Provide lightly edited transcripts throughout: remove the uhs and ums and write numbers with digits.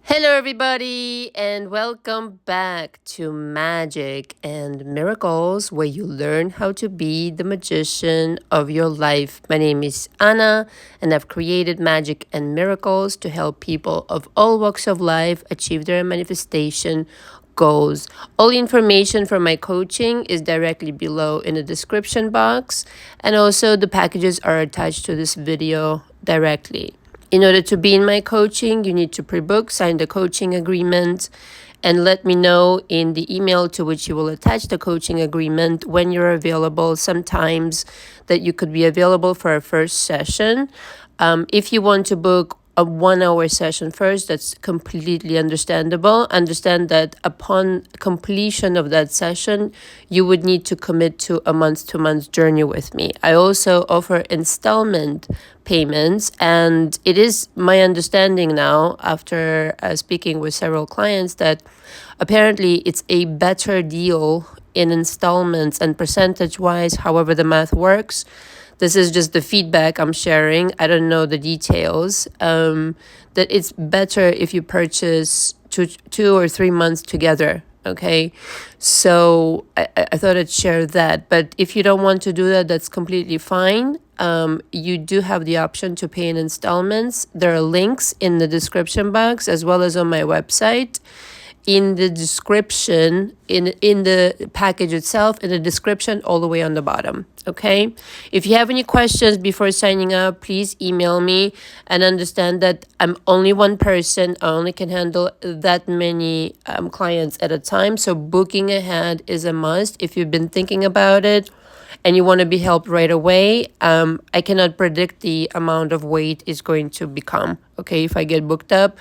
Hello, everybody, and welcome back to Magic and Miracles, where you learn how to be the magician of your life. My name is Anna, and I've created Magic and Miracles to help people of all walks of life achieve their manifestation goals. All information for my coaching is directly below in the description box, and also the packages are attached to this video directly. In order to be in my coaching, you need to pre-book, sign the coaching agreement, and let me know in the email to which you will attach the coaching agreement when you're available. Sometimes that you could be available for a first session. If you want to book a 1 hour session first, that's completely understandable. Understand that upon completion of that session, you would need to commit to a month-to-month journey with me. I also offer installment payments, and it is my understanding now, after speaking with several clients, that apparently it's a better deal in installments and percentage-wise, however the math works. This is just the feedback I'm sharing. I don't know the details. That it's better if you purchase 2 or 3 months together. Okay, so I thought I'd share that. But if you don't want to do that, that's completely fine. You do have the option to pay in installments. There are links in the description box as well as on my website. In the description, in the package itself, in the description all the way on the bottom. Okay, if you have any questions before signing up, please email me, and understand that I'm only one person. I only can handle that many clients at a time, so booking ahead is a must if you've been thinking about it and you want to be helped right away. I cannot predict the amount of weight is going to become, okay, if I get booked up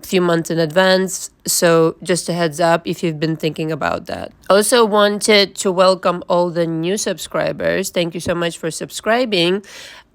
few months in advance. So just a heads up if you've been thinking about that. Also wanted to welcome all the new subscribers. Thank you so much for subscribing.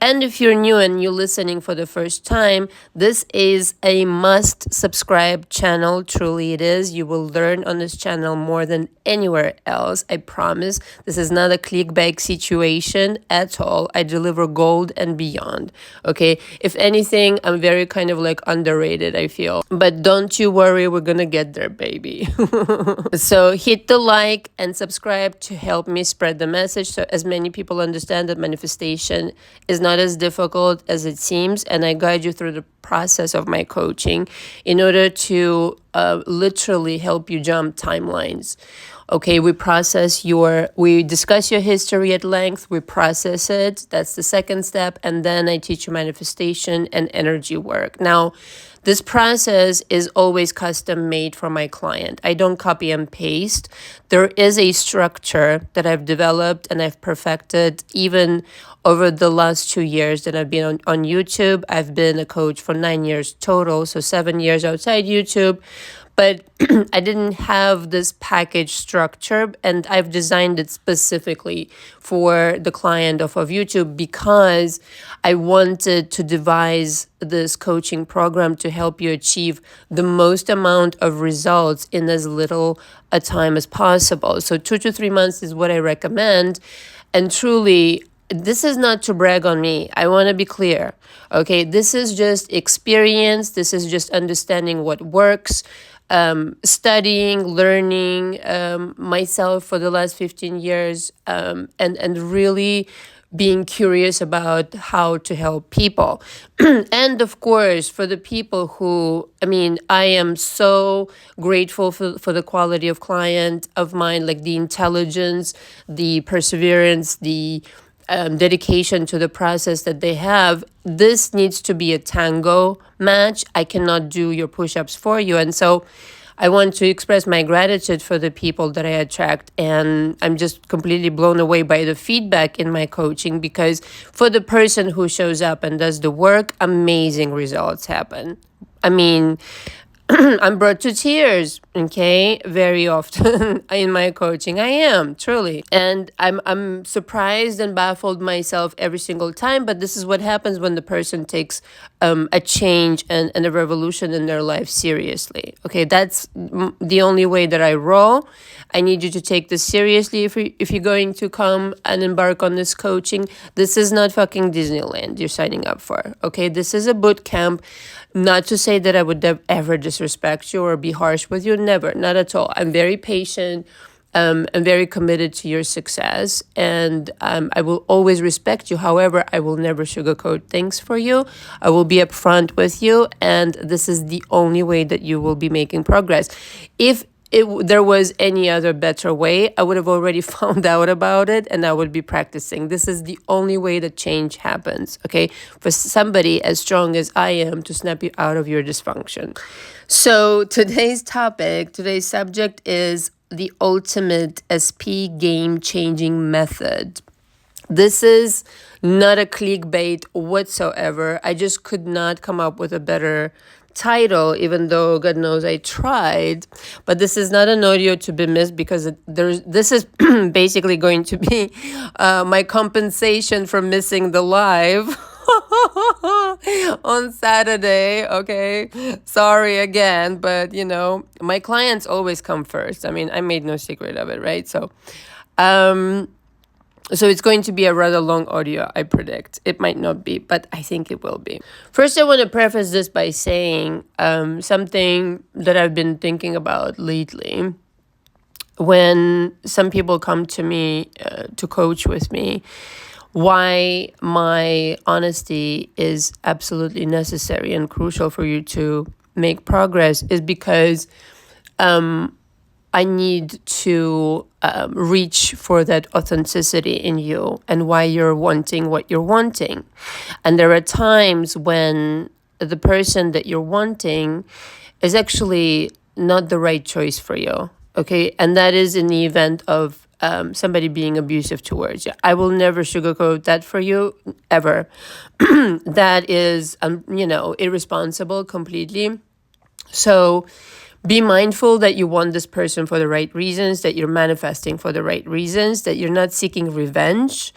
And if you're new and you're listening for the first time, this is a must subscribe channel. Truly it is. You will learn on this channel more than anywhere else. I promise. This is not a clickbait situation at all. I deliver gold and beyond. Okay. If anything, I'm very kind of like underrated, I feel. But don't you worry, we're gonna get there, baby. So hit the like and subscribe to help me spread the message so as many people understand that manifestation is not as difficult as it seems, and I guide you through the process of my coaching in order to literally help you jump timelines. Okay, we discuss your history at length, we process it. That's the second step. And then I teach you manifestation and energy work. Now, this process is always custom made for my client. I don't copy and paste. There is a structure that I've developed and I've perfected even over the last 2 years that I've been on YouTube. I've been a coach for 9 years total, so 7 years outside YouTube. But I didn't have this package structure, and I've designed it specifically for the client of YouTube because I wanted to devise this coaching program to help you achieve the most amount of results in as little a time as possible. So 2 to 3 months is what I recommend. And truly, this is not to brag on me. I want to be clear. Okay, this is just experience. This is just understanding what works. Studying, learning myself for the last 15 years, and really being curious about how to help people. And of course, for the people who, I am so grateful for the quality of client of mine, like the intelligence, the perseverance, the dedication to the process that they have. This needs to be a tango match. I cannot do your push-ups for you. And so I want to express my gratitude for the people that I attract. And I'm just completely blown away by the feedback in my coaching, because for the person who shows up and does the work, amazing results happen. I'm brought to tears, okay, very often in my coaching. I am, truly. And I'm surprised and baffled myself every single time, but this is what happens when the person takes a change and a revolution in their life seriously. Okay, that's the only way that I roll. I need you to take this seriously if you're going to come and embark on this coaching. This is not fucking Disneyland you're signing up for, okay? This is a boot camp. Not to say that I would ever disrespect you or be harsh with you. Never, not at all. I'm very patient. I'm very committed to your success, and I will always respect you. However, I will never sugarcoat things for you. I will be upfront with you, and this is the only way that you will be making progress. If there was any other better way, I would have already found out about it and I would be practicing. This is the only way that change happens, okay? For somebody as strong as I am to snap you out of your dysfunction. So today's subject is the ultimate SP game-changing method. This is not a clickbait whatsoever. I just could not come up with a better title, even though God knows I tried. But this is not an audio to be missed because this is basically going to be my compensation for missing the live on Saturday. Okay, sorry again, but my clients always come first. I mean, I made no secret of it, right? So it's going to be a rather long audio, I predict. It might not be, but I think it will be. First, I want to preface this by saying something that I've been thinking about lately. When some people come to me to coach with me, why my honesty is absolutely necessary and crucial for you to make progress is because I need to reach for that authenticity in you and why you're wanting what you're wanting. And there are times when the person that you're wanting is actually not the right choice for you, okay? And that is in the event of somebody being abusive towards you. I will never sugarcoat that for you, ever. That is, irresponsible completely. So be mindful that you want this person for the right reasons, that you're manifesting for the right reasons, that you're not seeking revenge,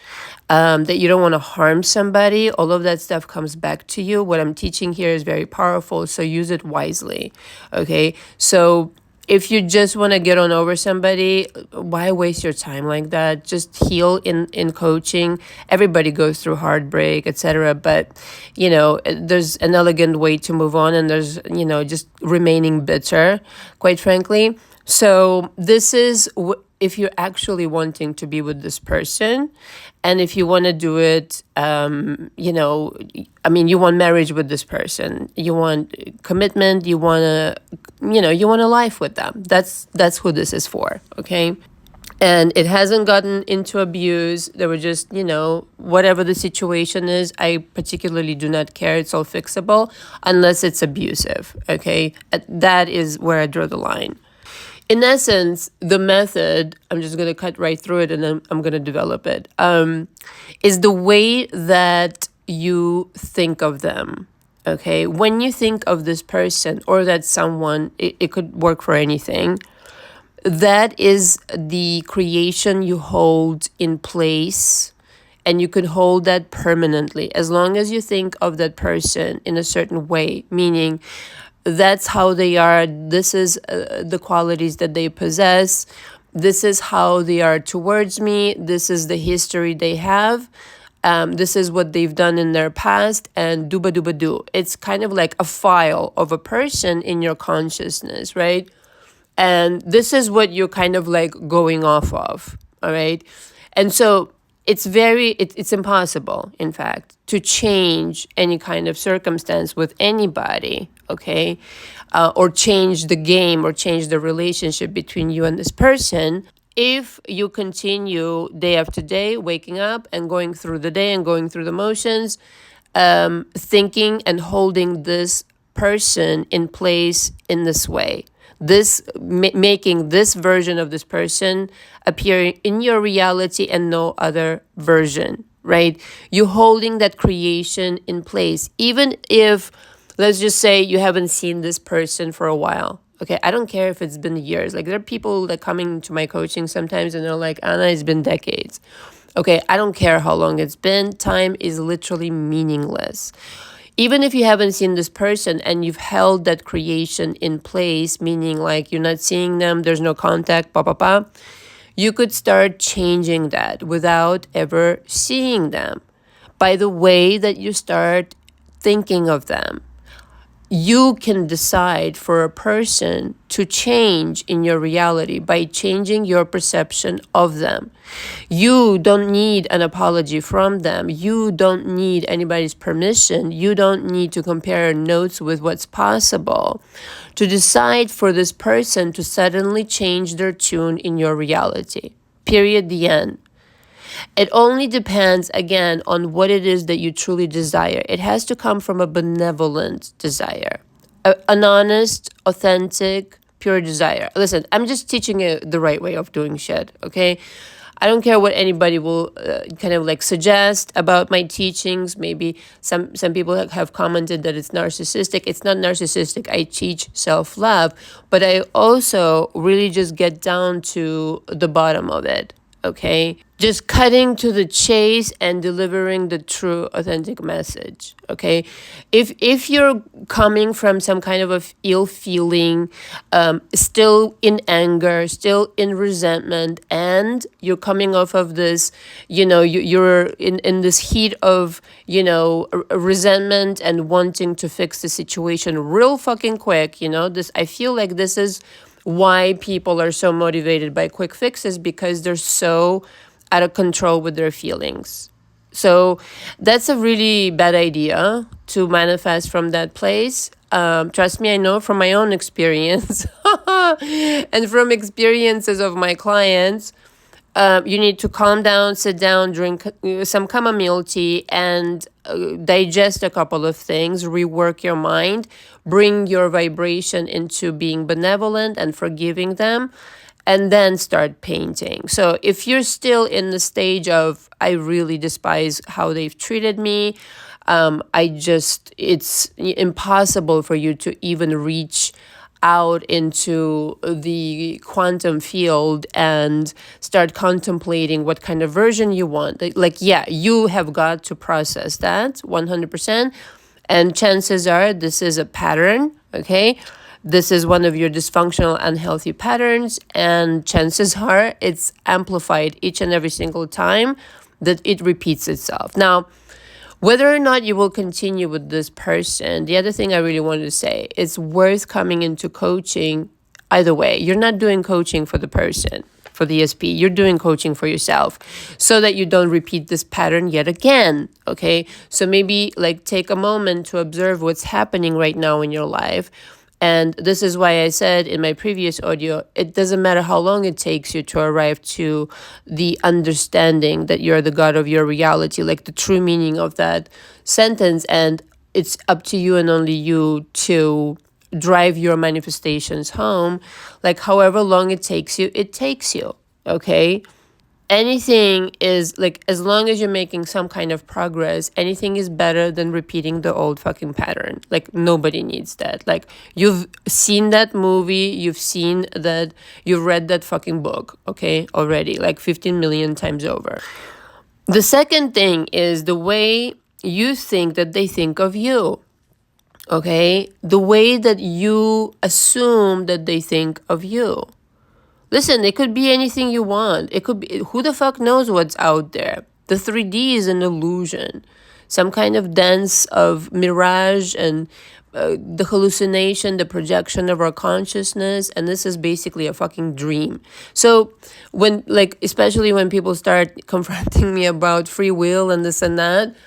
that you don't want to harm somebody. All of that stuff comes back to you. What I'm teaching here is very powerful, so use it wisely, okay? So if you just want to get on over somebody, why waste your time like that? Just heal in coaching. Everybody goes through heartbreak, etc. But, there's an elegant way to move on, and there's, just remaining bitter, quite frankly. So this is if you're actually wanting to be with this person, and if you want to do it, you want marriage with this person, you want commitment, you want a life with them. That's who this is for, okay? And it hasn't gotten into abuse. They were just, whatever the situation is, I particularly do not care. It's all fixable unless it's abusive, okay? That is where I draw the line. In essence, the method, I'm just going to cut right through it and then I'm going to develop it, is the way that you think of them, okay? When you think of this person or that someone, it could work for anything, that is the creation you hold in place, and you could hold that permanently as long as you think of that person in a certain way, meaning that's how they are. This is the qualities that they possess. This is how they are towards me. This is the history they have. This is what they've done in their past, and do. It's kind of like a file of a person in your consciousness, right? And this is what you're kind of like going off of, all right? And so it's impossible, in fact, to change any kind of circumstance with anybody, okay? Or change the game or change the relationship between you and this person if you continue day after day, waking up and going through the day and going through the motions, thinking and holding this person in place in this way. Making this version of this person appear in your reality and no other version, right? You holding that creation in place, even if, let's just say, you haven't seen this person for a while. Okay, I don't care if it's been years. Like, there are people that coming to my coaching sometimes and they're like, Anna, it's been decades. Okay, I don't care how long it's been. Time is literally meaningless. Even if you haven't seen this person and you've held that creation in place, meaning like you're not seeing them, there's no contact, you could start changing that without ever seeing them by the way that you start thinking of them. you can decide for a person to change in your reality by changing your perception of them. You don't need an apology from them. You don't need anybody's permission. You don't need to compare notes with what's possible to decide for this person to suddenly change their tune in your reality. Period. The end. It only depends, again, on what it is that you truly desire. It has to come from a benevolent desire, an honest, authentic, pure desire. Listen, I'm just teaching you the right way of doing shit, okay? I don't care what anybody will kind of like suggest about my teachings. Maybe some people have commented that it's narcissistic. It's not narcissistic. I teach self-love, but I also really just get down to the bottom of it. Okay, just cutting to the chase and delivering the true authentic message. Okay, if you're coming from some kind of a ill feeling, still in anger, still in resentment, and you're coming off of this, you're in this heat of resentment and wanting to fix the situation real fucking quick, this, I feel like this is why people are so motivated by quick fixes, because they're so out of control with their feelings. So that's a really bad idea to manifest from that place. Trust me, I know from my own experience and from experiences of my clients. You need to calm down, sit down, drink some chamomile tea, and digest a couple of things, rework your mind, bring your vibration into being benevolent and forgiving them, and then start painting. So if you're still in the stage of, I really despise how they've treated me, it's impossible for you to even reach out into the quantum field and start contemplating what kind of version you want. Yeah, you have got to process that 100%. And chances are this is a pattern, okay? This is one of your dysfunctional, unhealthy patterns. And chances are it's amplified each and every single time that it repeats itself. Now, whether or not you will continue with this person, the other thing I really wanted to say, it's worth coming into coaching either way. You're not doing coaching for the person, for the SP. You're doing coaching for yourself so that you don't repeat this pattern yet again, okay? So maybe take a moment to observe what's happening right now in your life. And this is why I said in my previous audio, it doesn't matter how long it takes you to arrive to the understanding that you're the God of your reality, like the true meaning of that sentence. And it's up to you and only you to drive your manifestations home. However long it takes you, okay? Anything is as long as you're making some kind of progress, anything is better than repeating the old fucking pattern. Nobody needs that. You've seen that movie, you've read that fucking book, okay, already, 15 million times over. The second thing is the way you think that they think of you, okay? The way that you assume that they think of you. Listen, it could be anything you want. It could be, who the fuck knows what's out there? The 3D is an illusion. Some kind of dance of mirage and the hallucination, the projection of our consciousness. And this is basically a fucking dream. So when, especially when people start confronting me about free will and this and that,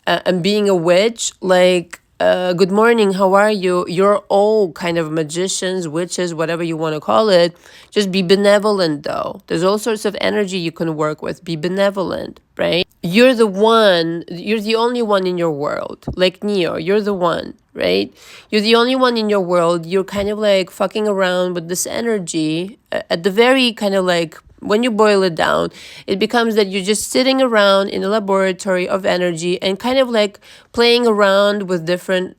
and being a witch, good morning, how are you? You're all kind of magicians, witches, whatever you want to call it. Just be benevolent, though. There's all sorts of energy you can work with. Be benevolent, right? You're the only one in your world. Like Neo, you're the one, right? You're the only one in your world. You're kind of fucking around with this energy at the very kind of when you boil it down, it becomes that you're just sitting around in a laboratory of energy and kind of playing around with different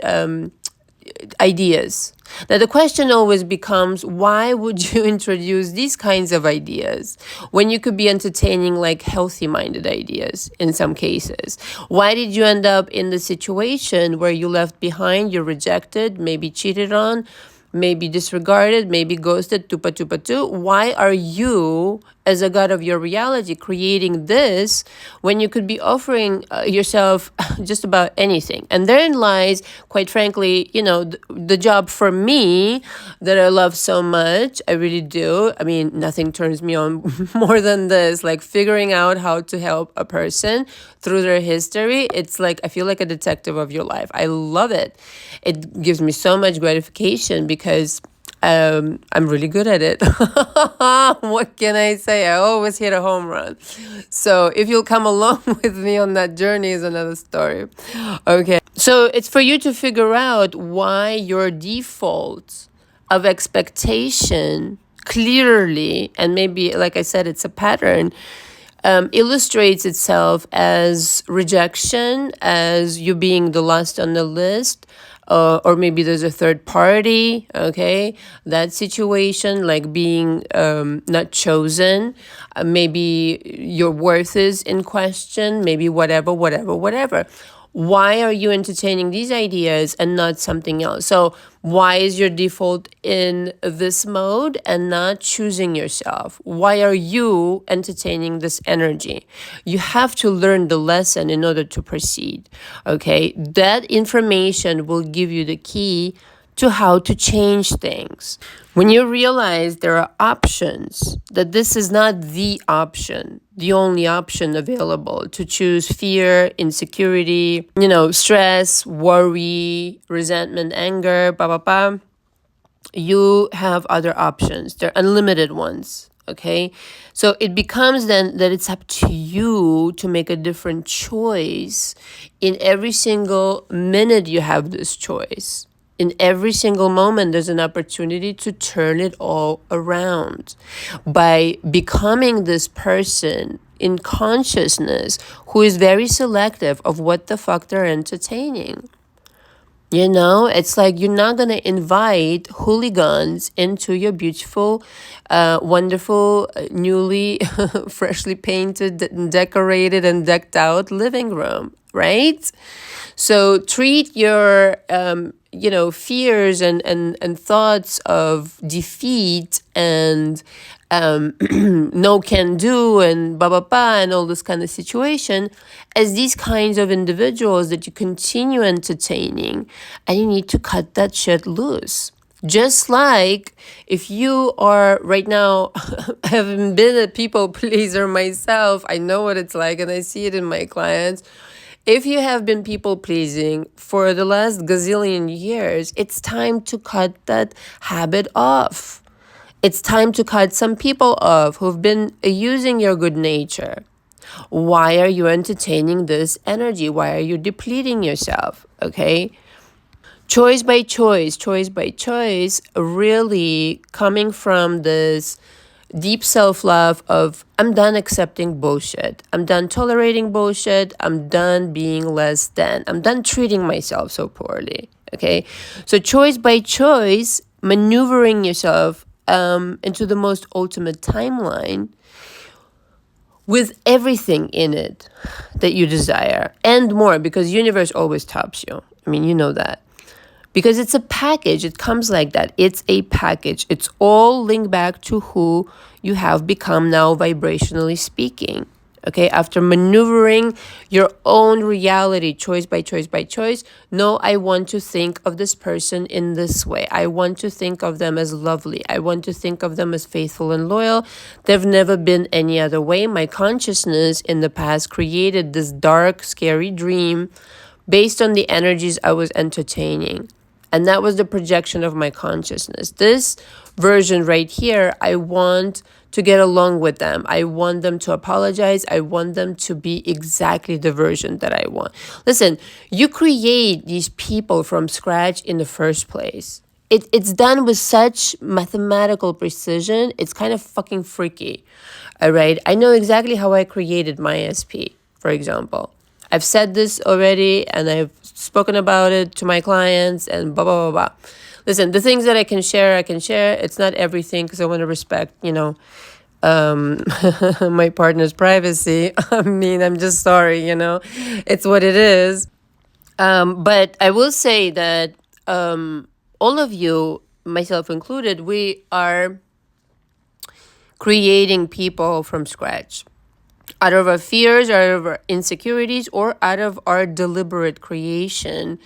ideas. Now, the question always becomes, why would you introduce these kinds of ideas when you could be entertaining healthy-minded ideas in some cases? Why did you end up in the situation where you left behind, you're rejected, maybe cheated on, maybe disregarded, maybe ghosted, tupa tupa tu? Why are you as a god of your reality, creating this when you could be offering yourself just about anything. And therein lies, quite frankly, the job for me that I love so much. I really do. I mean, nothing turns me on more than this, like figuring out how to help a person through their history. It's like I feel like a detective of your life. I love it. It gives me so much gratification because I'm really good at it. What can I say? I always hit a home run. So if you'll come along with me on that journey is another story. Okay. So it's for you to figure out why your default of expectation clearly, and maybe, like I said, it's a pattern, illustrates itself as rejection, as you being the last on the list, or maybe there's a third party, okay? That situation, like being not chosen, maybe your worth is in question, maybe whatever. Why are you entertaining these ideas and not something else? So why is your default in this mode and not choosing yourself? Why are you entertaining this energy? You have to learn the lesson in order to proceed, okay? That information will give you the key to how to change things. When you realize there are options, that this is not the option, the only option available to choose fear, insecurity, stress, worry, resentment, anger, you have other options. They're unlimited ones. Okay. So it becomes then that it's up to you to make a different choice in every single minute you have this choice. In every single moment, there's an opportunity to turn it all around by becoming this person in consciousness who is very selective of what the fuck they're entertaining. It's like you're not going to invite hooligans into your beautiful, wonderful, newly, freshly painted, decorated, and decked out living room, right? So treat your, fears and thoughts of defeat and no can do and and all this kind of situation as these kinds of individuals that you continue entertaining, and you need to cut that shit loose. Just like if you are right now, having been a people pleaser myself, I know what it's like and I see it in my clients. If you have been people pleasing for the last gazillion years, it's time to cut that habit off. It's time to cut some people off who've been using your good nature. Why are you entertaining this energy? Why are you depleting yourself? Okay? Choice by choice, really coming from this deep self-love of I'm done accepting bullshit. I'm done tolerating bullshit. I'm done being less than. I'm done treating myself so poorly. Okay? So choice by choice, maneuvering yourself into the most ultimate timeline with everything in it that you desire and more, because universe always tops you. I mean, you know that. Because it's a package. It comes like that. It's a package. It's all linked back to who you have become now, vibrationally speaking. Okay, after maneuvering your own reality, choice by choice. No, I want to think of this person in this way. I want to think of them as lovely. I want to think of them as faithful and loyal. They've never been any other way. My consciousness in the past created this dark, scary dream based on the energies I was entertaining. And that was the projection of my consciousness. This version right here, I want to get along with them. I want them to apologize. I want them to be exactly the version that I want. Listen, you create these people from scratch in the first place. It's done with such mathematical precision. It's kind of fucking freaky. All right. I know exactly how I created my SP, for example. I've said this already and I've spoken about it to my clients and blah, blah, blah, blah. Listen, the things that I can share. It's not everything because I want to respect, my partner's privacy. I mean, I'm just sorry, it's what it is. But I will say that all of you, myself included, we are creating people from scratch, out of our fears, out of our insecurities, or out of our deliberate creation,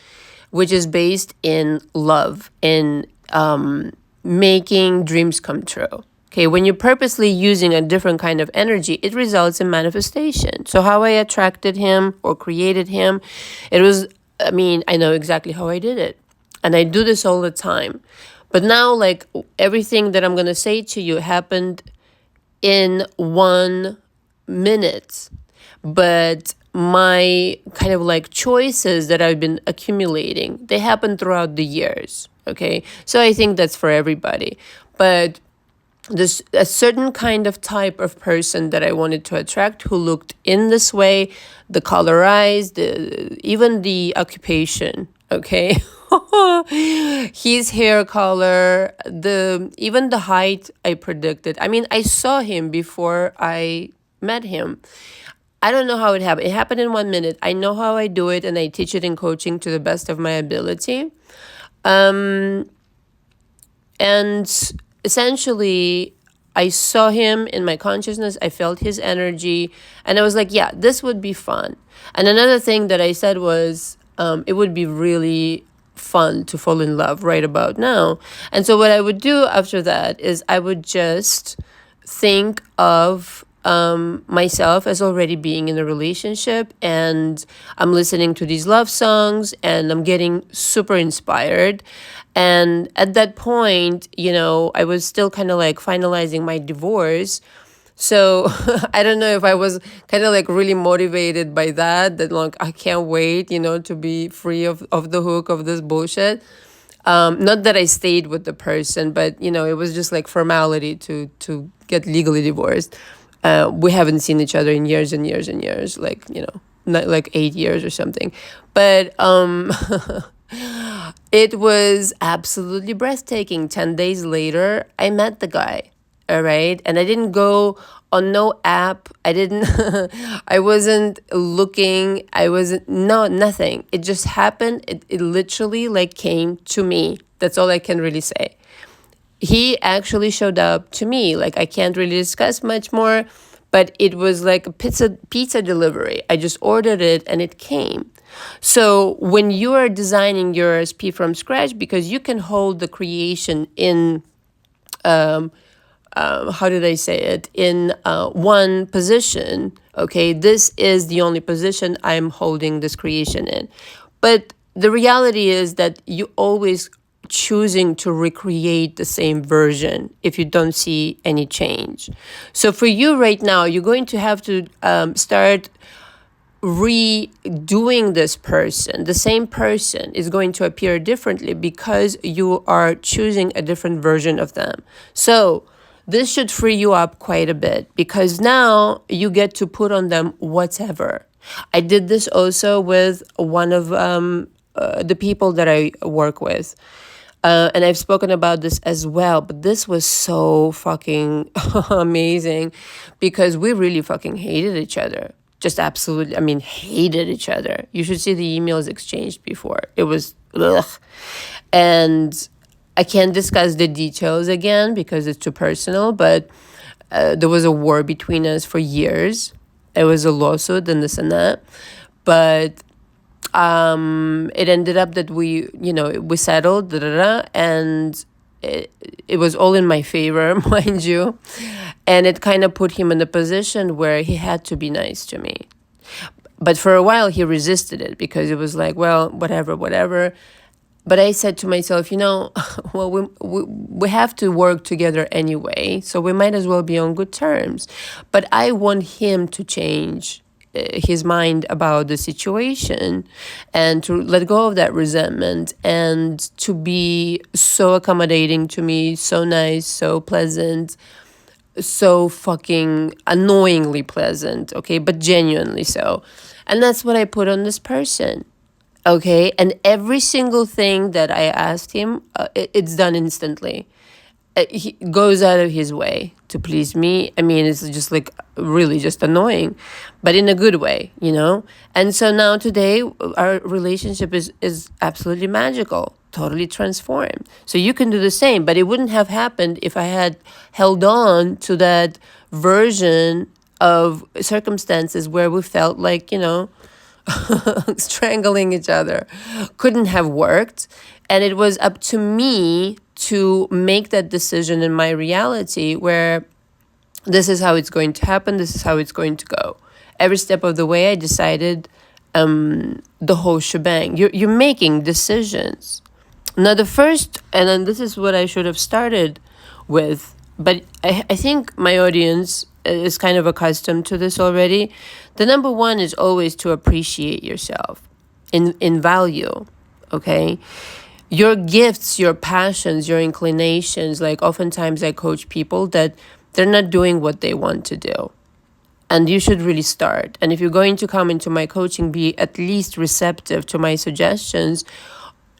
which is based in love, in making dreams come true. Okay, when you're purposely using a different kind of energy, it results in manifestation. So how I attracted him or created him, it was, I know exactly how I did it. And I do this all the time. But now, like, everything that I'm going to say to you happened in 1 minute. But my kind of like choices that I've been accumulating, they happen throughout the years. Okay, so I think that's for everybody. But there's a certain kind of type of person that I wanted to attract who looked in this way, the color eyes, even the occupation, okay? His hair color, even the height I predicted. I saw him before I met him. I don't know how it happened. It happened in 1 minute. I know how I do it, and I teach it in coaching to the best of my ability. And essentially, I saw him in my consciousness. I felt his energy, and I was like, yeah, this would be fun. And another thing that I said was, it would be really fun to fall in love right about now. And so what I would do after that is I would just think of myself as already being in a relationship, and I'm listening to these love songs, and I'm getting super inspired. And at that point, I was still kind of like finalizing my divorce. So I don't know if I was kind of like really motivated by that like, I can't wait, to be free of the hook of this bullshit. Not that I stayed with the person, but, it was just like formality to get legally divorced. We haven't seen each other in years and years and years, like, not like 8 years or something. But it was absolutely breathtaking. 10 days later, I met the guy. All right. And I didn't go on no app. I wasn't looking. Nothing. It just happened. It literally like came to me. That's all I can really say. He actually showed up to me. Like, I can't really discuss much more, but it was like a pizza delivery. I just ordered it and it came. So when you are designing your SP from scratch, because you can hold the creation in, how did I say it? In one position, okay, this is the only position I'm holding this creation in. But the reality is that you always choosing to recreate the same version if you don't see any change. So for you right now, you're going to have to start redoing this person. The same person is going to appear differently because you are choosing a different version of them. So this should free you up quite a bit, because now you get to put on them whatever. I did this also with one of the people that I work with. And I've spoken about this as well, but this was so fucking amazing because we really fucking hated each other. Just absolutely, hated each other. You should see the emails exchanged before. It was, ugh. And I can't discuss the details again because it's too personal, but there was a war between us for years. It was a lawsuit and this and that. But it ended up that we settled, and it was all in my favor, mind you. And it kind of put him in a position where he had to be nice to me. But for a while, he resisted it because it was like, well, whatever. But I said to myself, well, we have to work together anyway, so we might as well be on good terms. But I want him to change his mind about the situation and to let go of that resentment and to be so accommodating to me, so nice, so pleasant, so fucking annoyingly pleasant, okay, but genuinely so. And that's what I put on this person, okay? And every single thing that I asked him, it's done instantly. He goes out of his way to please me. It's just like really just annoying, but in a good way, And so now today our relationship is absolutely magical, totally transformed. So you can do the same, but it wouldn't have happened if I had held on to that version of circumstances where we felt like, strangling each other. Couldn't have worked. And it was up to me to make that decision in my reality where this is how it's going to happen, this is how it's going to go. Every step of the way, I decided the whole shebang. You're making decisions. Now, the first, and then this is what I should have started with, but I think my audience is kind of accustomed to this already. The number one is always to appreciate yourself in value, okay? Your gifts, your passions, your inclinations, like oftentimes I coach people that they're not doing what they want to do. And you should really start. And if you're going to come into my coaching, be at least receptive to my suggestions.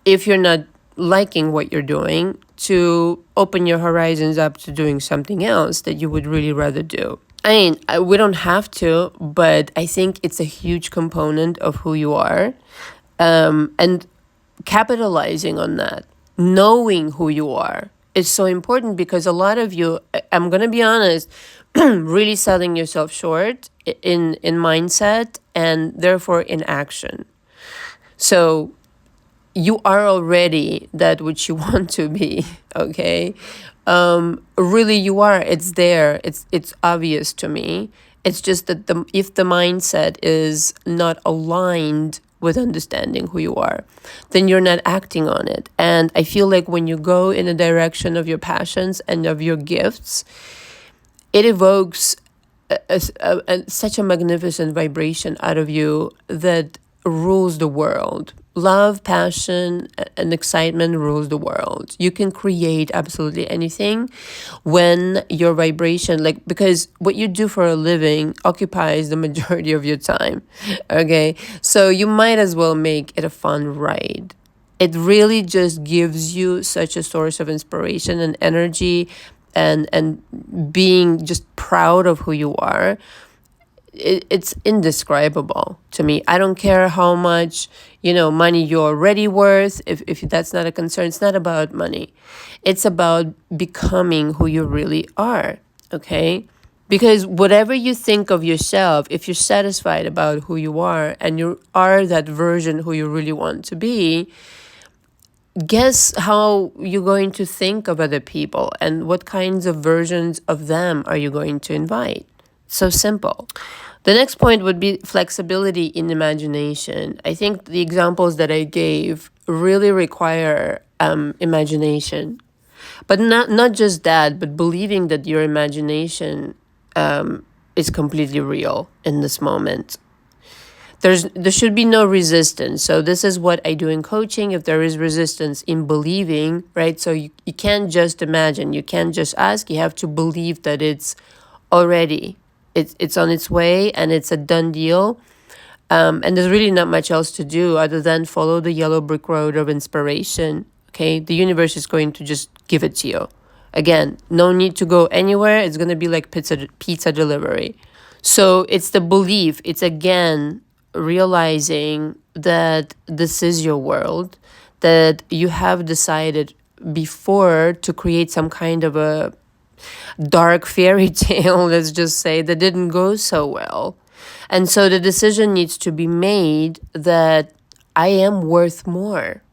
If you're not liking what you're doing, to open your horizons up to doing something else that you would really rather do. I mean, we don't have to, but I think it's a huge component of who you are. And capitalizing on that, knowing who you are, is so important because a lot of you, I'm going to be honest, really selling yourself short in mindset and therefore in action. So you are already that which you want to be, okay? Really you are. It's there. It's obvious to me. It's just that if the mindset is not aligned with understanding who you are, then you're not acting on it. And I feel like when you go in the direction of your passions and of your gifts, it evokes such a magnificent vibration out of you that rules the world. Love, passion, and excitement rules the world. You can create absolutely anything when your vibration, because what you do for a living occupies the majority of your time, okay? So you might as well make it a fun ride. It really just gives you such a source of inspiration and energy and being just proud of who you are. It's indescribable to me. I don't care how much, money you're already worth. If that's not a concern, it's not about money. It's about becoming who you really are, okay? Because whatever you think of yourself, if you're satisfied about who you are and you are that version who you really want to be, guess how you're going to think of other people and what kinds of versions of them are you going to invite. So simple. The next point would be flexibility in imagination. I think the examples that I gave really require imagination. But not just that, but believing that your imagination is completely real in this moment. There should be no resistance. So this is what I do in coaching. If there is resistance in believing, right? So you can't just imagine. You can't just ask. You have to believe that it's already. It's on its way and it's a done deal. And there's really not much else to do other than follow the yellow brick road of inspiration. Okay, the universe is going to just give it to you. Again, no need to go anywhere. It's going to be like pizza delivery. So it's the belief. It's again realizing that this is your world, that you have decided before to create some kind of a dark fairy tale, let's just say, that didn't go so well. And so the decision needs to be made that I am worth more.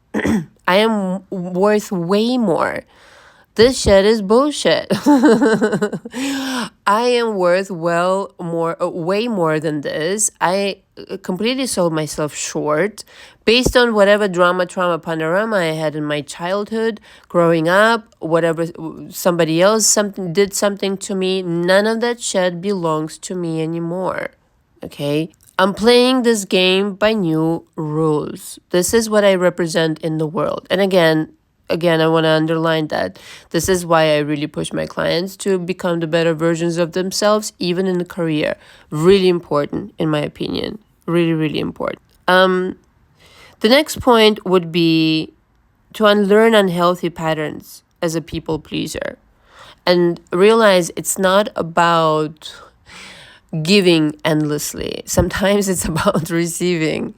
I am worth way more. This shit is bullshit. I am worth way more than this. I completely sold myself short based on whatever trauma, panorama I had in my childhood, growing up, whatever somebody else did something to me. None of that shit belongs to me anymore. Okay? I'm playing this game by new rules. This is what I represent in the world. And again, I want to underline that this is why I really push my clients to become the better versions of themselves, even in the career. Really important, in my opinion. Really, really important. The next point would be to unlearn unhealthy patterns as a people pleaser and realize it's not about giving endlessly. Sometimes it's about receiving.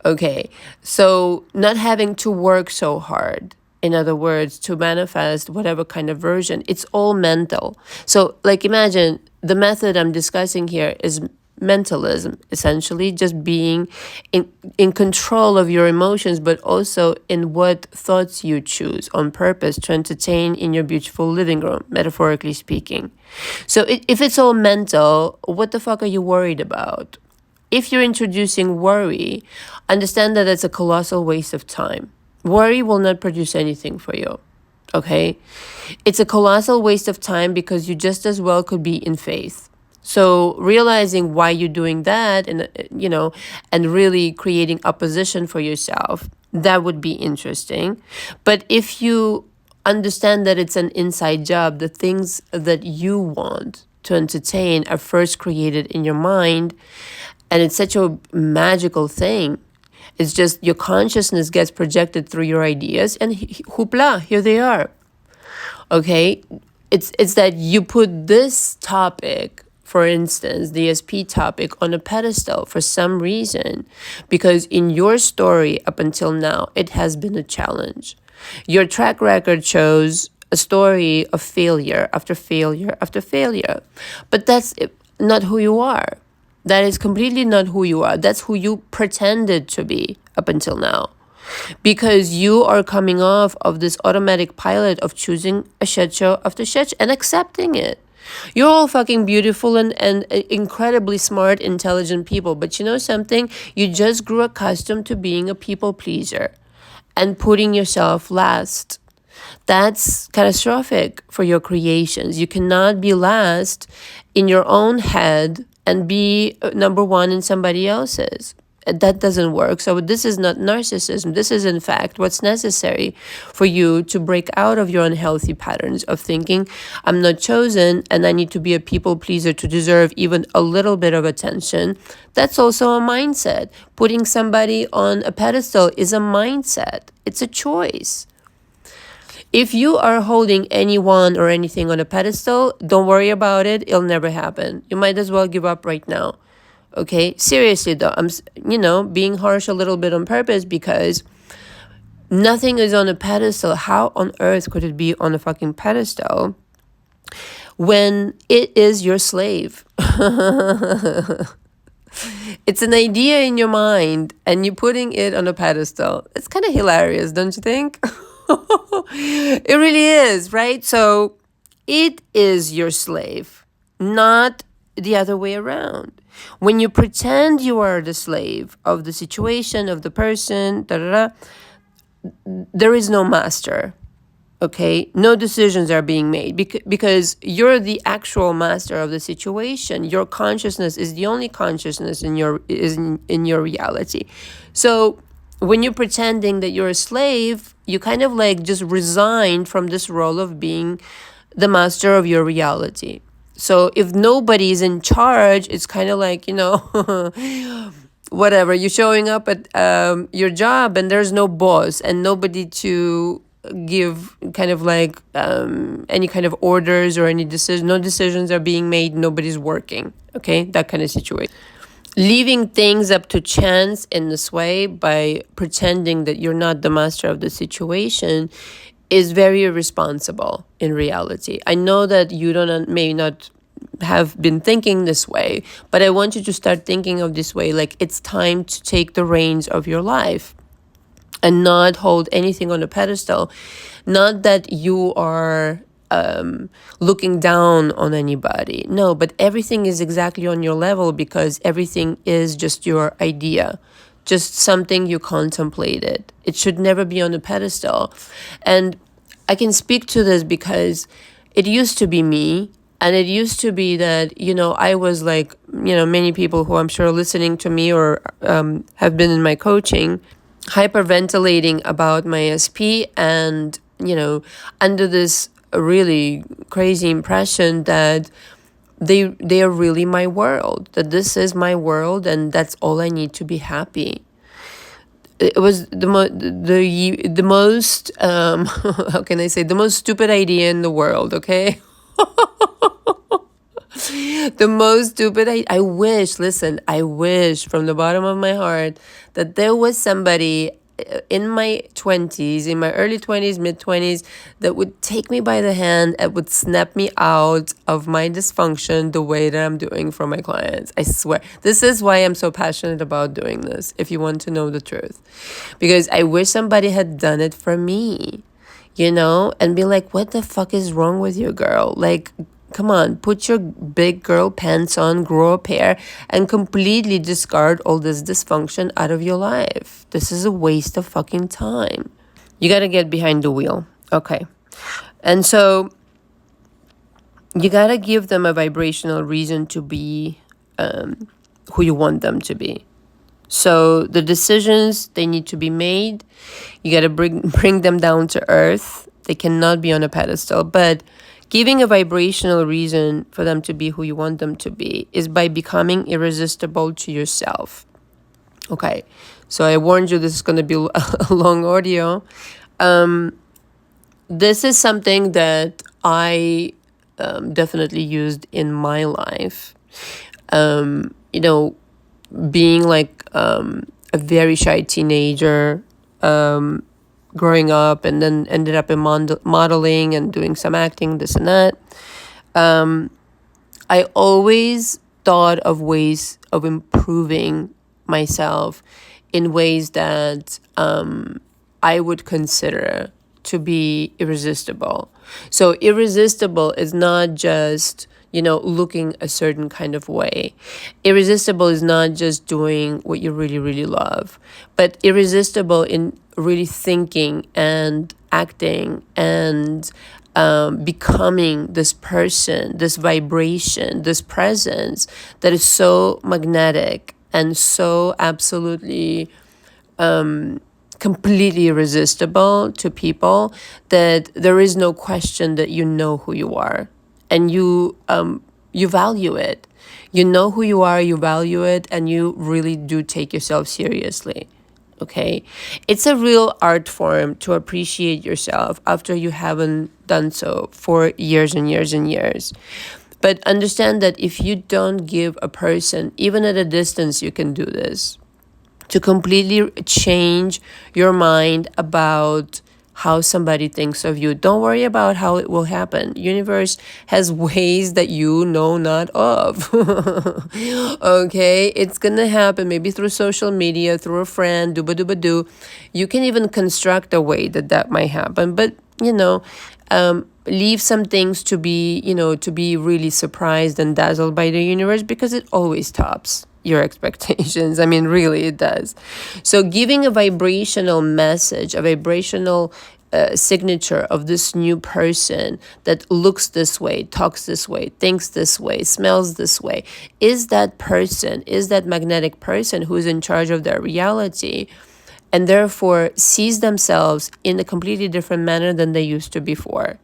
Okay, so not having to work so hard. In other words, to manifest whatever kind of version, it's all mental. So, like, imagine the method I'm discussing here is mentalism, essentially, just being in control of your emotions, but also in what thoughts you choose on purpose to entertain in your beautiful living room, metaphorically speaking. So if it's all mental, what the fuck are you worried about? If you're introducing worry, understand that it's a colossal waste of time. Worry will not produce anything for you. Okay? It's a colossal waste of time because you just as well could be in faith. So realizing why you're doing that and really creating opposition for yourself, that would be interesting. But if you understand that it's an inside job, the things that you want to entertain are first created in your mind, and it's such a magical thing. It's just your consciousness gets projected through your ideas, and hoopla, here they are. Okay? It's that you put this topic, for instance, the SP topic, on a pedestal for some reason, because in your story up until now, it has been a challenge. Your track record shows a story of failure after failure after failure. But that's not who you are. That is completely not who you are. That's who you pretended to be up until now. Because you are coming off of this automatic pilot of choosing a shit show after shit show and accepting it. You're all fucking beautiful and incredibly smart, intelligent people. But you know something? You just grew accustomed to being a people pleaser and putting yourself last. That's catastrophic for your creations. You cannot be last in your own head and be number one in somebody else's. That doesn't work. So this is not narcissism. This is, in fact, what's necessary for you to break out of your unhealthy patterns of thinking, I'm not chosen and I need to be a people pleaser to deserve even a little bit of attention. That's also a mindset. Putting somebody on a pedestal is a mindset. It's a choice. If you are holding anyone or anything on a pedestal, don't worry about it. It'll never happen. You might as well give up right now. Okay, seriously though, I'm being harsh a little bit on purpose because nothing is on a pedestal. How on earth could it be on a fucking pedestal when it is your slave? It's an idea in your mind and you're putting it on a pedestal. It's kind of hilarious, don't you think? It really is, right? So it is your slave, not the other way around. When you pretend you are the slave of the situation, of the person, there is no master, okay? No decisions are being made because you're the actual master of the situation. Your consciousness is the only consciousness in your reality. So when you're pretending that you're a slave, you kind of like just resigned from this role of being the master of your reality. So if nobody is in charge, it's kind of like, whatever, you're showing up at your job and there's no boss and nobody to give kind of like any kind of orders or any decision. No decisions are being made. Nobody's working. Okay, that kind of situation. Leaving things up to chance in this way by pretending that you're not the master of the situation is very irresponsible in reality. I know that you may not have been thinking this way, but I want you to start thinking of this way, like it's time to take the reins of your life and not hold anything on a pedestal. Not that you are looking down on anybody. No, but everything is exactly on your level because everything is just your idea. Just something you contemplated. It should never be on a pedestal. And I can speak to this because it used to be me. And it used to be that, I was like, many people who I'm sure listening to me or have been in my coaching, hyperventilating about my SP and, under this really crazy impression that they are really my world, that this is my world and that's all I need to be happy. It was the most how can I say, the most stupid idea in the world, okay? The most stupid. I wish, listen, I wish from the bottom of my heart that there was somebody in my 20s, in my early 20s, mid 20s, that would take me by the hand and would snap me out of my dysfunction the way that I'm doing for my clients. I swear. This is why I'm so passionate about doing this, if you want to know the truth. Because I wish somebody had done it for me, and be like, what the fuck is wrong with you, girl? Like, come on, put your big girl pants on, grow a pair, and completely discard all this dysfunction out of your life. This is a waste of fucking time. You got to get behind the wheel. Okay. And so you got to give them a vibrational reason to be who you want them to be. So the decisions, they need to be made. You got to bring them down to earth. They cannot be on a pedestal. But giving a vibrational reason for them to be who you want them to be is by becoming irresistible to yourself. Okay, so I warned you this is going to be a long audio. This is something that I definitely used in my life. Being like a very shy teenager, growing up, and then ended up in modeling and doing some acting, this and that. I always thought of ways of improving myself in ways that I would consider to be irresistible. So irresistible is not just looking a certain kind of way. Irresistible is not just doing what you really, really love, but irresistible in really thinking and acting and becoming this person, this vibration, this presence that is so magnetic and so absolutely completely irresistible to people that there is no question that you know who you are. And you value it. You know who you are, you value it, and you really do take yourself seriously. Okay? It's a real art form to appreciate yourself after you haven't done so for years and years and years. But understand that if you don't give a person, even at a distance, you can do this, to completely change your mind about how somebody thinks of you. Don't worry about how it will happen. Universe has ways that you know not of. Okay? It's gonna happen maybe through social media, through a friend, dooba-dooba-doo. You can even construct a way that might happen. But, leave some things to be really surprised and dazzled by the universe, because it always tops your expectations. I mean, really, it does. So giving a vibrational message, a vibrational signature of this new person that looks this way, talks this way, thinks this way, smells this way, is that person, is that magnetic person who is in charge of their reality, and therefore sees themselves in a completely different manner than they used to before.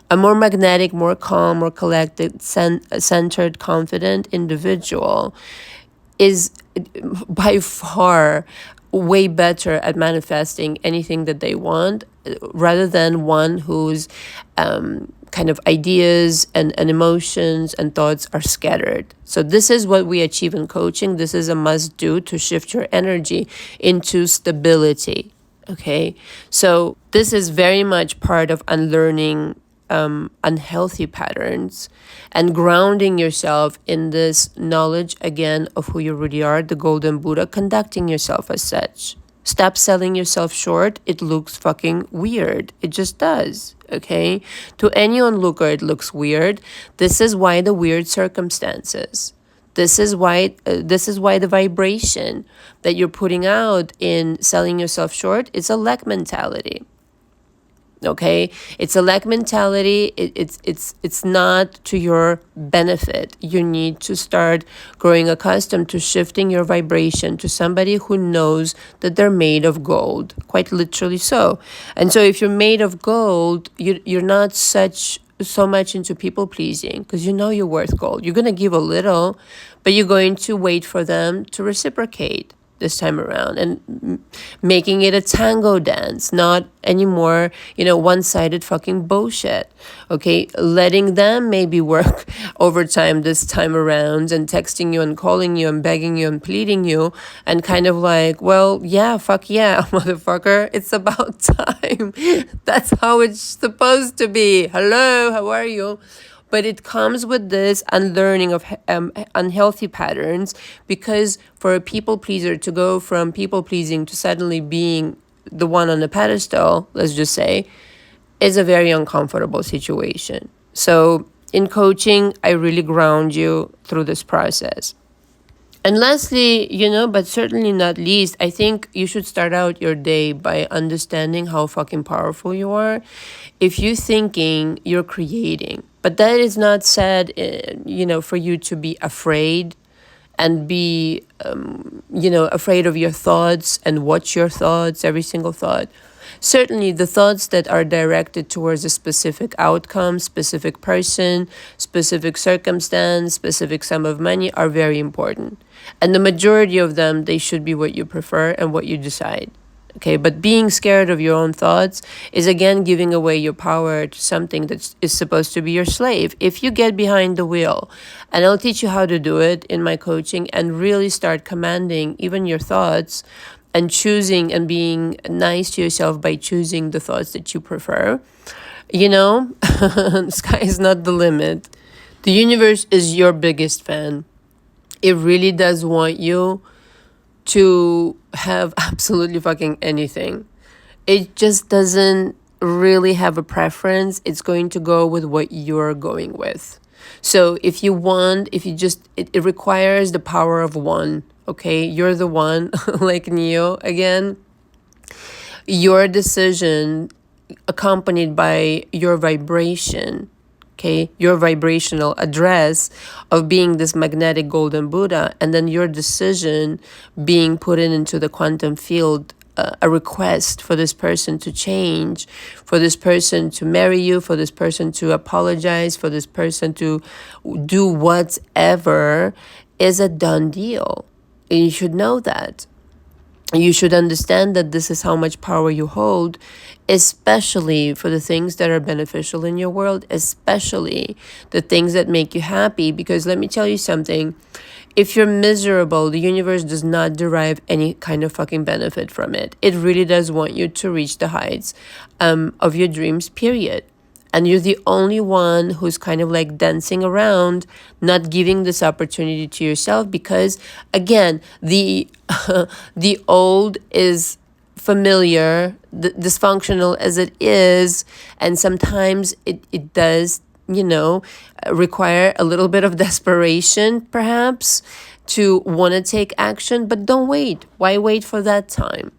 A more magnetic, more calm, more collected, centered, confident individual is by far way better at manifesting anything that they want, rather than one whose kind of ideas and emotions and thoughts are scattered. So this is what we achieve in coaching. This is a must do to shift your energy into stability. Okay, so this is very much part of unlearning unhealthy patterns and grounding yourself in this knowledge again of who you really are, the golden Buddha, conducting yourself as such. Stop selling yourself short. It looks fucking weird. It just does. Okay? To any onlooker, it looks weird. This is why the weird circumstances. This is why the vibration that you're putting out in selling yourself short is a lack mentality. Okay, it's a lack mentality. It's not to your benefit. You need to start growing accustomed to shifting your vibration to somebody who knows that they're made of gold, quite literally so. And so if you're made of gold, you're not so much into people pleasing, because you know you're worth gold. You're going to give a little, but you're going to wait for them to reciprocate. this time around, and making it a tango dance, not anymore, one-sided fucking bullshit. Okay, letting them maybe work overtime this time around and texting you and calling you and begging you and pleading you, and kind of like, well, yeah, fuck yeah, motherfucker, it's about time. That's how it's supposed to be. Hello, how are you? But it comes with this unlearning of unhealthy patterns, because for a people pleaser to go from people pleasing to suddenly being the one on the pedestal, let's just say, is a very uncomfortable situation. So in coaching, I really ground you through this process. And lastly, but certainly not least, I think you should start out your day by understanding how fucking powerful you are. If you're thinking, you're creating. But that is not said, for you to be afraid and be, afraid of your thoughts and watch your thoughts, every single thought. Certainly, the thoughts that are directed towards a specific outcome, specific person, specific circumstance, specific sum of money are very important. And the majority of them, they should be what you prefer and what you decide. Okay, but being scared of your own thoughts is again giving away your power to something that is supposed to be your slave. If you get behind the wheel, and I'll teach you how to do it in my coaching, and really start commanding even your thoughts, and choosing and being nice to yourself by choosing the thoughts that you prefer, the sky is not the limit. The universe is your biggest fan. It really does want you to have absolutely fucking anything. It just doesn't really have a preference. It's going to go with what you're going with. So if you want, it requires the power of one. Okay, you're the one, like Neo again. Your decision accompanied by your vibration, okay, your vibrational address of being this magnetic golden Buddha, and then your decision being put into the quantum field, a request for this person to change, for this person to marry you, for this person to apologize, for this person to do whatever, is a done deal. And you should know that. You should understand that this is how much power you hold, especially for the things that are beneficial in your world, especially the things that make you happy. Because let me tell you something, if you're miserable, the universe does not derive any kind of fucking benefit from it. It really does want you to reach the heights of your dreams, period. And you're the only one who's kind of like dancing around, not giving this opportunity to yourself, because again, the old is familiar, dysfunctional as it is, and sometimes it does, require a little bit of desperation, perhaps, to want to take action. But don't wait. Why wait for that time?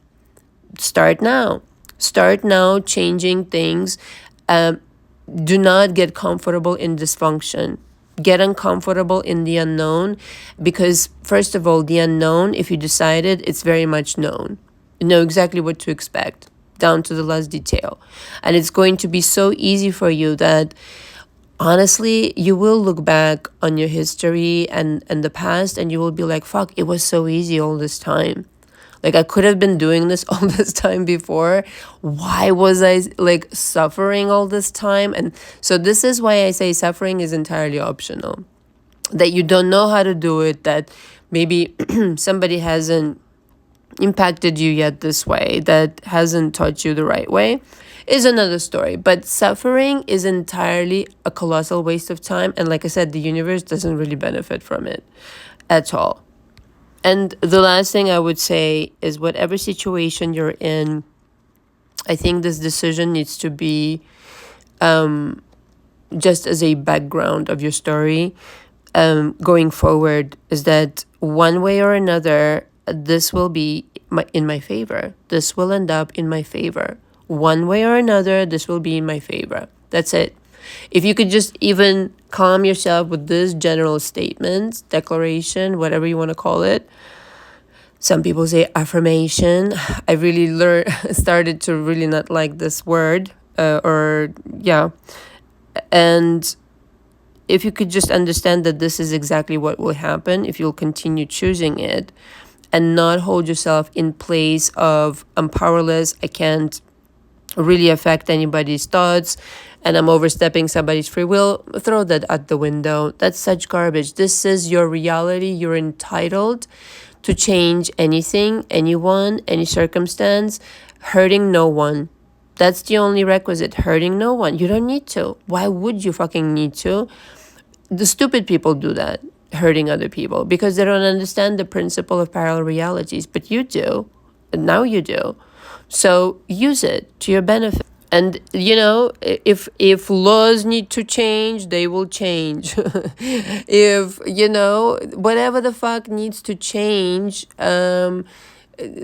Start now. Start now changing things. Do not get comfortable in dysfunction. Get uncomfortable in the unknown, because first of all, the unknown, if you decided, it's very much known. You know exactly what to expect, down to the last detail. And it's going to be so easy for you that honestly, you will look back on your history and the past, and you will be like, fuck, it was so easy all this time. Like, I could have been doing this all this time before. Why was I like suffering all this time? And so this is why I say suffering is entirely optional. That you don't know how to do it, that maybe somebody hasn't impacted you yet this way, that hasn't taught you the right way, is another story. But suffering is entirely a colossal waste of time. And like I said, the universe doesn't really benefit from it at all. And the last thing I would say is, whatever situation you're in, I think this decision needs to be just as a background of your story going forward, is that one way or another, this will be in my favor. This will end up in my favor. One way or another, this will be in my favor. That's it. If you could just even calm yourself with this general statement, declaration, whatever you want to call it. Some people say affirmation. I really started to really not like this word. And if you could just understand that this is exactly what will happen if you'll continue choosing it, and not hold yourself in place of I'm powerless, I can't really affect anybody's thoughts, and I'm overstepping somebody's free will. Throw that out the window. That's such garbage. This is your reality. You're entitled to change anything, anyone, any circumstance, hurting no one. That's the only requisite, hurting no one. You don't need to. Why would you fucking need to? The stupid people do that, hurting other people, because they don't understand the principle of parallel realities. But you do. And now you do. So use it to your benefit. And if laws need to change, they will change. If whatever the fuck needs to change,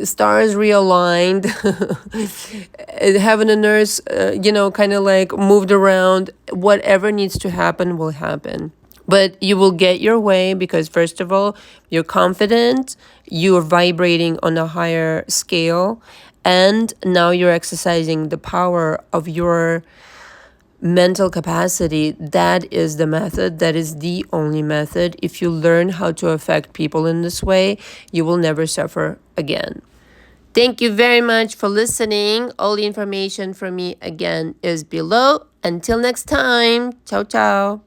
stars realigned, heaven and earth, kind of like moved around. Whatever needs to happen will happen. But you will get your way because, first of all, you're confident, you're vibrating on a higher scale, and now you're exercising the power of your mental capacity. That is the method. That is the only method. If you learn how to affect people in this way, you will never suffer again. Thank you very much for listening. All the information from me again is below. Until next time. Ciao, ciao.